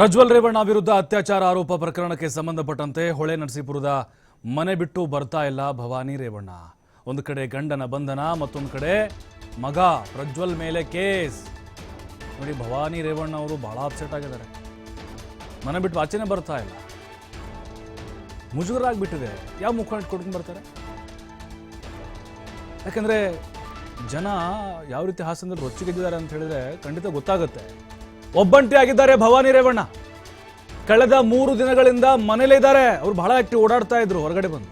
ಪ್ರಜ್ವಲ್ ರೇವಣ್ಣ ವಿರುದ್ಧ ಅತ್ಯಾಚಾರ ಆರೋಪ ಪ್ರಕರಣಕ್ಕೆ ಸಂಬಂಧಪಟ್ಟಂತೆ ಹೊಳೆನರಸೀಪುರದ ಮನೆ ಬಿಟ್ಟು ಬರ್ತಾ ಇಲ್ಲ ಭವಾನಿ ರೇವಣ್ಣ. ಒಂದು ಕಡೆ ಗಂಡನ ಬಂಧನ, ಮತ್ತೊಂದು ಕಡೆ ಮಗ ಪ್ರಜ್ವಲ್ ಮೇಲೆ ಕೇಸ್. ನೋಡಿ, ಭವಾನಿ ರೇವಣ್ಣ ಅವರು ಬಹಳ ಅಪ್ಸೆಟ್ ಆಗಿದ್ದಾರೆ. ಮನೆ ಬಿಟ್ಟು ಆಚೆನೇ ಬರ್ತಾ ಇಲ್ಲ, ಮುಜುಗರ ಆಗ್ಬಿಟ್ಟಿದೆ. ಯಾವ ಮುಖ ಇಟ್ಕೊಂಡು ಬರ್ತಾರೆ? ಯಾಕಂದ್ರೆ ಜನ ಯಾವ ರೀತಿ ಹಾಸನದಲ್ಲಿ ರೊಚ್ಚಿಗೆದ್ದಿದ್ದಾರೆ ಅಂತ ಹೇಳಿದ್ರೆ ಖಂಡಿತ ಗೊತ್ತಾಗುತ್ತೆ. ಒಬ್ಬಂಟಿ ಆಗಿದ್ದಾರೆ ಭವಾನಿ ರೇವಣ್ಣ. ಕಳೆದ 3 ದಿನಗಳಿಂದ ಮನೇಲೇ ಇದ್ದಾರೆ. ಅವರು ಬಹಳ ಆಕ್ಟಿವ್, ಓಡಾಡ್ತಾ ಇದ್ರು ಹೊರಗಡೆ ಬಂದು.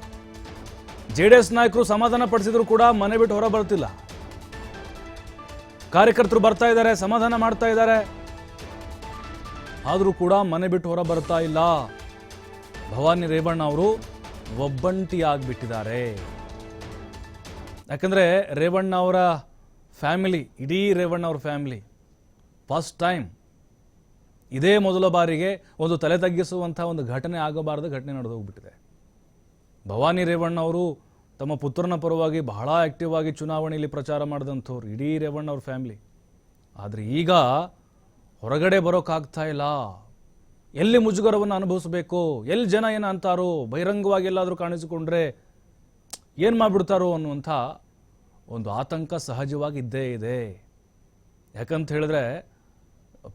ಜೆಡಿಎಸ್ ನಾಯಕರು ಸಮಾಧಾನ ಪಡಿಸಿದ್ರು ಕೂಡ ಮನೆ ಬಿಟ್ಟು ಹೊರ ಬರ್ತಿಲ್ಲ. ಕಾರ್ಯಕರ್ತರು ಬರ್ತಾ ಇದ್ದಾರೆ, ಸಮಾಧಾನ ಮಾಡ್ತಾ ಇದ್ದಾರೆ, ಆದರೂ ಕೂಡ ಮನೆ ಬಿಟ್ಟು ಹೊರ ಬರ್ತಾ ಇಲ್ಲ. ಭವಾನಿ ರೇವಣ್ಣ ಅವರು ಒಬ್ಬಂಟಿ ಆಗ್ಬಿಟ್ಟಿದ್ದಾರೆ. ಯಾಕಂದ್ರೆ ರೇವಣ್ಣ ಅವರ ಫ್ಯಾಮಿಲಿ, ಇಡೀ ರೇವಣ್ಣ ಅವರ ಫ್ಯಾಮಿಲಿ ಫಸ್ಟ್ ಟೈಮ್, ಇದೇ ಮೊದಲ ಬಾರಿಗೆ ಒಂದು ತಲೆ ತಗ್ಗಿಸುವಂತಹ ಒಂದು ಘಟನೆ ಆಗಬಾರದ ಘಟನೆ ನಡೆದು ಹೋಗ್ಬಿಟ್ಟಿದೆ. ಭವಾನಿ ರೇವಣ್ಣ ಅವರು ತಮ್ಮ ಪುತ್ರನ ಪರವಾಗಿ ಬಹಳ ಆಕ್ಟಿವ್ ಆಗಿ ಚುನಾವಣೆಯಲ್ಲಿ ಪ್ರಚಾರ ಮಾಡಿದಂಥವ್ರು, ಇಡೀ ರೇವಣ್ಣ ಅವ್ರ ಫ್ಯಾಮಿಲಿ. ಆದರೆ ಈಗ ಹೊರಗಡೆ ಬರೋಕ್ಕಾಗ್ತಾ ಇಲ್ಲ. ಎಲ್ಲಿ ಮುಜುಗರವನ್ನು ಅನುಭವಿಸಬೇಕು, ಎಲ್ಲಿ ಜನ ಏನು ಅಂತಾರೋ, ಬಹಿರಂಗವಾಗಿ ಎಲ್ಲಾದರೂ ಕಾಣಿಸಿಕೊಂಡ್ರೆ ಏನು ಮಾಡಿಬಿಡ್ತಾರೋ ಅನ್ನುವಂಥ ಒಂದು ಆತಂಕ ಸಹಜವಾಗಿ ಇದ್ದೇ ಇದೆ. ಯಾಕಂತ ಹೇಳಿದ್ರೆ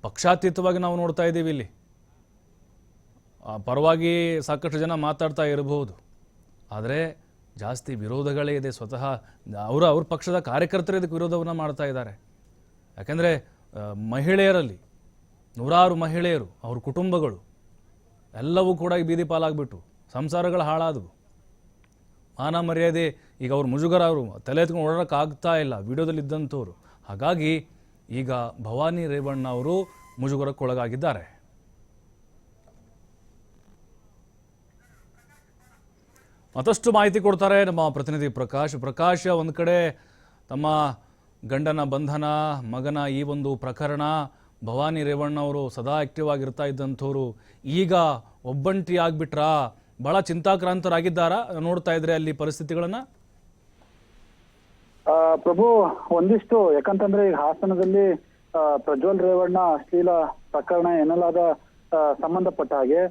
ಪಕ್ಷಾತೀತವಾಗಿ ನಾವು ನೋಡ್ತಾ ಇದ್ದೀವಿ. ಇಲ್ಲಿ ಪರವಾಗಿ ಸಾಕಷ್ಟು ಜನ ಮಾತಾಡ್ತಾ ಇರಬಹುದು, ಆದರೆ ಜಾಸ್ತಿ ವಿರೋಧಗಳೇ ಇದೆ. ಸ್ವತಃ ಅವ್ರ ಪಕ್ಷದ ಕಾರ್ಯಕರ್ತರೇ ಇದಕ್ಕೆ ವಿರೋಧವನ್ನು ಮಾಡ್ತಾ ಇದ್ದಾರೆ. ಯಾಕಂದರೆ ಮಹಿಳೆಯರಲ್ಲಿ ನೂರಾರು ಮಹಿಳೆಯರು, ಅವ್ರ ಕುಟುಂಬಗಳು ಎಲ್ಲವೂ ಕೂಡ ಈ ಬೀದಿ ಪಾಲಾಗ್ಬಿಟ್ಟು ಸಂಸಾರಗಳು ಹಾಳಾದವು. ಮಾನ ಮರ್ಯಾದೆ, ಈಗ ಅವ್ರ ಮುಜುಗರ, ಅವರು ತಲೆ ಎತ್ಕೊಂಡು ಓಡಾಡೋಕ್ಕಾಗ್ತಾ ಇಲ್ಲ ವಿಡಿಯೋದಲ್ಲಿ ಇದ್ದಂಥವ್ರು. ಹಾಗಾಗಿ ಈಗ ಭವಾನಿ ರೇವಣ್ಣ ಅವರು ಮುಜುಗರಕ್ಕೊಳಗಾಗಿದ್ದಾರೆ. ಮತ್ತಷ್ಟು ಮಾಹಿತಿ ಕೊಡ್ತಾರೆ ನಮ್ಮ ಪ್ರತಿನಿಧಿ ಪ್ರಕಾಶ್. ಒಂದು ಕಡೆ ತಮ್ಮ ಗಂಡನ ಬಂಧನ, ಮಗನ ಈ ಒಂದು ಪ್ರಕರಣ, ಭವಾನಿ ರೇವಣ್ಣ ಅವರು ಸದಾ ಆಕ್ಟಿವ್ ಆಗಿರ್ತಾ ಇದ್ದಂಥವ್ರು ಈಗ ಒಬ್ಬಂಟಿ ಆಗ್ಬಿಟ್ರಾ? ಬಹಳ ಚಿಂತಾಕ್ರಾಂತರಾಗಿದ್ದಾರಾ? ನೋಡ್ತಾ ಇದ್ರೆ ಅಲ್ಲಿ ಪರಿಸ್ಥಿತಿಗಳನ್ನ. ಪ್ರಭು, ಒಂದಿಷ್ಟು ಯಾಕಂತಂದ್ರೆ ಈಗ ಹಾಸನದಲ್ಲಿ ಪ್ರಜ್ವಲ್ ರೇವಣ್ಣ ಅಶ್ಲೀಲ ಪ್ರಕರಣ ಎನ್ನಲಾದ ಸಂಬಂಧಪಟ್ಟ ಹಾಗೆ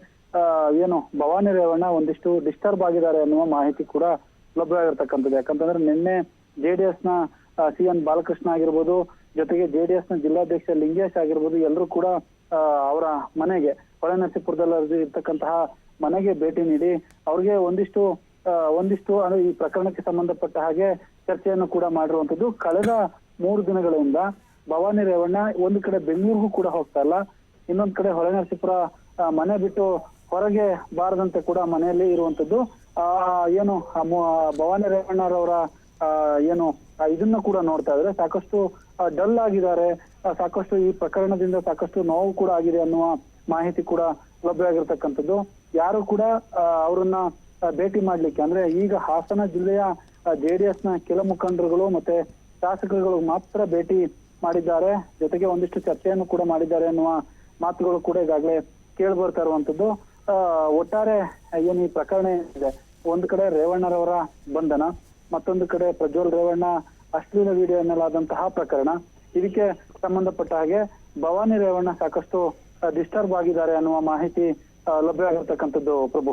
ಏನು ಭವಾನಿ ರೇವಣ್ಣ ಒಂದಿಷ್ಟು ಡಿಸ್ಟರ್ಬ್ ಆಗಿದ್ದಾರೆ ಅನ್ನುವ ಮಾಹಿತಿ ಕೂಡ ಲಭ್ಯವಾಗಿರ್ತಕ್ಕಂಥದ್ದು. ಯಾಕಂತಂದ್ರೆ ನಿನ್ನೆ JDS ನ CN ಬಾಲಕೃಷ್ಣ ಆಗಿರ್ಬೋದು, ಜೊತೆಗೆ JDS ನ ಜಿಲ್ಲಾಧ್ಯಕ್ಷ ಲಿಂಗೇಶ್ ಆಗಿರ್ಬೋದು, ಎಲ್ಲರೂ ಕೂಡ ಅವರ ಮನೆಗೆ, ಹೊಳೆನರಸೀಪುರದಲ್ಲಿ ಇರ್ತಕ್ಕಂತಹ ಮನೆಗೆ ಭೇಟಿ ನೀಡಿ ಅವ್ರಿಗೆ ಒಂದಿಷ್ಟು ಅಂದ್ರೆ ಈ ಪ್ರಕರಣಕ್ಕೆ ಸಂಬಂಧಪಟ್ಟ ಹಾಗೆ ಚರ್ಚೆಯನ್ನು ಕೂಡ ಮಾಡಿರುವಂತದ್ದು. ಕಳೆದ 3 ದಿನಗಳಿಂದ ಭವಾನಿ ರೇವಣ್ಣ ಒಂದು ಕಡೆ ಬೆಂಗಳೂರಿಗೂ ಕೂಡ ಹೋಗ್ತಾ ಇಲ್ಲ, ಇನ್ನೊಂದ್ ಕಡೆ ಹೊಳೆನರಸೀಪುರ ಮನೆ ಬಿಟ್ಟು ಹೊರಗೆ ಬಾರದಂತೆ ಕೂಡ ಮನೆಯಲ್ಲಿ ಇರುವಂತದ್ದು. ಏನು ಭವಾನಿ ರೇವಣ್ಣರವರ ಏನು ಇದನ್ನ ಕೂಡ ನೋಡ್ತಾ ಇದ್ರೆ ಸಾಕಷ್ಟು ಡಲ್ ಆಗಿದ್ದಾರೆ, ಸಾಕಷ್ಟು ಈ ಪ್ರಕರಣದಿಂದ ಸಾಕಷ್ಟು ನೋವು ಕೂಡ ಆಗಿದೆ ಅನ್ನುವ ಮಾಹಿತಿ ಕೂಡ ಲಭ್ಯವಾಗಿರ್ತಕ್ಕಂಥದ್ದು. ಯಾರು ಕೂಡ ಅವರನ್ನ ಭೇಟಿ ಮಾಡ್ಲಿಕ್ಕೆ, ಅಂದ್ರೆ ಈಗ ಹಾಸನ ಜಿಲ್ಲೆಯ JDS ನ ಕೆಲ ಮುಖಂಡರುಗಳು ಮತ್ತೆ ಶಾಸಕರುಗಳು ಮಾತ್ರ ಭೇಟಿ ಮಾಡಿದ್ದಾರೆ, ಜೊತೆಗೆ ಒಂದಿಷ್ಟು ಚರ್ಚೆಯನ್ನು ಕೂಡ ಮಾಡಿದ್ದಾರೆ ಅನ್ನುವ ಮಾತುಗಳು ಕೂಡ ಈಗಾಗಲೇ ಕೇಳಿ ಬರ್ತಾ ಇರುವಂತದ್ದು. ಒಟ್ಟಾರೆ ಏನು ಈ ಪ್ರಕರಣ ಇದೆ, ಒಂದು ಕಡೆ ರೇವಣ್ಣರವರ ಬಂಧನ, ಮತ್ತೊಂದು ಕಡೆ ಪ್ರಜ್ವಲ್ ರೇವಣ್ಣ ಅಶ್ಲೀಲ ವಿಡಿಯೋ ಎನ್ನಲಾದಂತಹ ಪ್ರಕರಣ, ಇದಕ್ಕೆ ಸಂಬಂಧಪಟ್ಟ ಹಾಗೆ ಭವಾನಿ ರೇವಣ್ಣ ಸಾಕಷ್ಟು ಡಿಸ್ಟರ್ಬ್ ಆಗಿದ್ದಾರೆ ಅನ್ನುವ ಮಾಹಿತಿ ಲಭ್ಯವಾಗಿರ್ತಕ್ಕಂಥದ್ದು. ಪ್ರಭು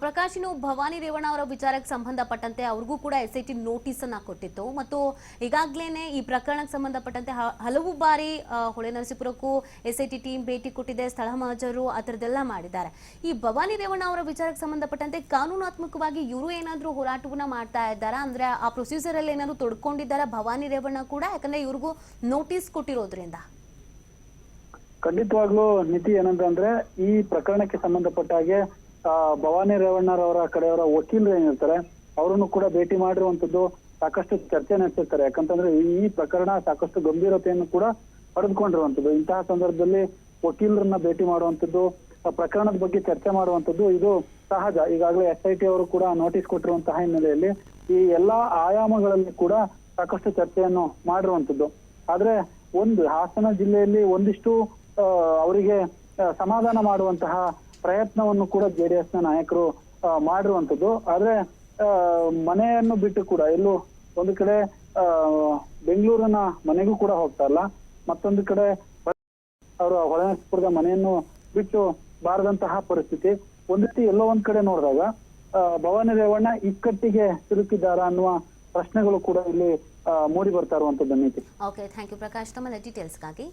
ಪ್ರಕಾಶ್, ಇನ್ನು ಭವಾನಿ ರೇವಣ್ಣ ಅವರ ವಿಚಾರಕ್ಕೆ ಸಂಬಂಧಪಟ್ಟಂತೆ ಅವ್ರಿಗೂ ಕೂಡ SIT ನೋಟಿಸ್ ಅನ್ನ ಕೊಟ್ಟಿತ್ತು ಮತ್ತು ಈಗಾಗಲೇ ಈ ಪ್ರಕರಣಕ್ಕೆ ಸಂಬಂಧಪಟ್ಟಂತೆ ಹಲವು ಬಾರಿ ಹೊಳೆನರಸೀಪುರಕ್ಕೂ SIT ಟೀಮ್ ಭೇಟಿ ಕೊಟ್ಟಿದೆ, ಸ್ಥಳ ಮಹಜರು ಆ ಥರದ್ದೆಲ್ಲ ಮಾಡಿದ್ದಾರೆ. ಈ ಭವಾನಿ ರೇವಣ್ಣ ಅವರ ವಿಚಾರಕ್ಕೆ ಸಂಬಂಧಪಟ್ಟಂತೆ ಕಾನೂನಾತ್ಮಕವಾಗಿ ಇವರು ಏನಾದರೂ ಹೋರಾಟವನ್ನ ಮಾಡ್ತಾ ಇದ್ದಾರಾ? ಅಂದ್ರೆ ಆ ಪ್ರೊಸೀಜರ್ ಅಲ್ಲಿ ಏನಾದ್ರು ತೊಡ್ಕೊಂಡಿದ್ದಾರಾ ಭವಾನಿ ರೇವಣ್ಣ ಕೂಡ? ಯಾಕಂದ್ರೆ ಇವ್ರಿಗೂ ನೋಟಿಸ್ ಕೊಟ್ಟಿರೋದ್ರಿಂದ. ಖಂಡಿತವಾಗ್ಲೂ ನೀತಿ ಏನಂತಂದ್ರೆ ಈ ಪ್ರಕರಣಕ್ಕೆ ಸಂಬಂಧಪಟ್ಟ ಹಾಗೆ ಭವಾನಿ ರೇವಣ್ಣರವರ ಕಡೆಯವರ ವಕೀಲರು ಏನಿರ್ತಾರೆ ಅವರನ್ನು ಕೂಡ ಭೇಟಿ ಮಾಡಿರುವಂತದ್ದು, ಸಾಕಷ್ಟು ಚರ್ಚೆ ನಡೆಸಿರ್ತಾರೆ. ಯಾಕಂತಂದ್ರೆ ಈ ಪ್ರಕರಣ ಸಾಕಷ್ಟು ಗಂಭೀರತೆಯನ್ನು ಕೂಡ ಪಡೆದುಕೊಂಡಿರುವಂತದ್ದು. ಇಂತಹ ಸಂದರ್ಭದಲ್ಲಿ ವಕೀಲರನ್ನ ಭೇಟಿ ಮಾಡುವಂತದ್ದು, ಪ್ರಕರಣದ ಬಗ್ಗೆ ಚರ್ಚೆ ಮಾಡುವಂತದ್ದು ಇದು ಸಹಜ. ಈಗಾಗಲೇ SIT ಅವರು ಕೂಡ ನೋಟಿಸ್ ಕೊಟ್ಟಿರುವಂತಹ ಹಿನ್ನೆಲೆಯಲ್ಲಿ ಈ ಎಲ್ಲಾ ಆಯಾಮಗಳಲ್ಲಿ ಕೂಡ ಸಾಕಷ್ಟು ಚರ್ಚೆಯನ್ನು ಮಾಡಿರುವಂತದ್ದು. ಆದ್ರೆ ಒಂದು ಹಾಸನ ಜಿಲ್ಲೆಯಲ್ಲಿ ಒಂದಿಷ್ಟು ಅವರಿಗೆ ಸಮಾಧಾನ ಮಾಡುವಂತಹ ಪ್ರಯತ್ನವನ್ನು ಕೂಡ JDS ನ ನಾಯಕರು ಮಾಡಿರುವಂತದ್ದು. ಆದ್ರೆ ಮನೆಯನ್ನು ಬಿಟ್ಟು ಕೂಡ ಎಲ್ಲೂ ಒಂದು ಕಡೆ ಬೆಂಗಳೂರಿನ ಮನೆಗೂ ಕೂಡ ಹೋಗ್ತಾ ಇಲ್ಲ, ಮತ್ತೊಂದು ಕಡೆ ಅವರು ಹೊಳೆನರಸೀಪುರದ ಮನೆಯನ್ನು ಬಿಟ್ಟು ಬಾರದಂತಹ ಪರಿಸ್ಥಿತಿ. ಒಂದ್ ರೀತಿ ಎಲ್ಲೋ ಒಂದ್ ಕಡೆ ನೋಡಿದಾಗ ಭವಾನಿ ರೇವಣ್ಣ ಇಕ್ಕಟ್ಟಿಗೆ ಸಿಲುಕಿದ್ದಾರಾ ಅನ್ನುವ ಪ್ರಶ್ನೆಗಳು ಕೂಡ ಇಲ್ಲಿ ಮೂಡಿ ಬರ್ತಾ ಇರುವಂತದ್ದು ನೀತಿ. ಓಕೆ, ಥ್ಯಾಂಕ್ ಯು ಪ್ರಕಾಶ್ ತಮ್ಮ ಡೀಟೇಲ್ಸ್ಗಾಗಿ.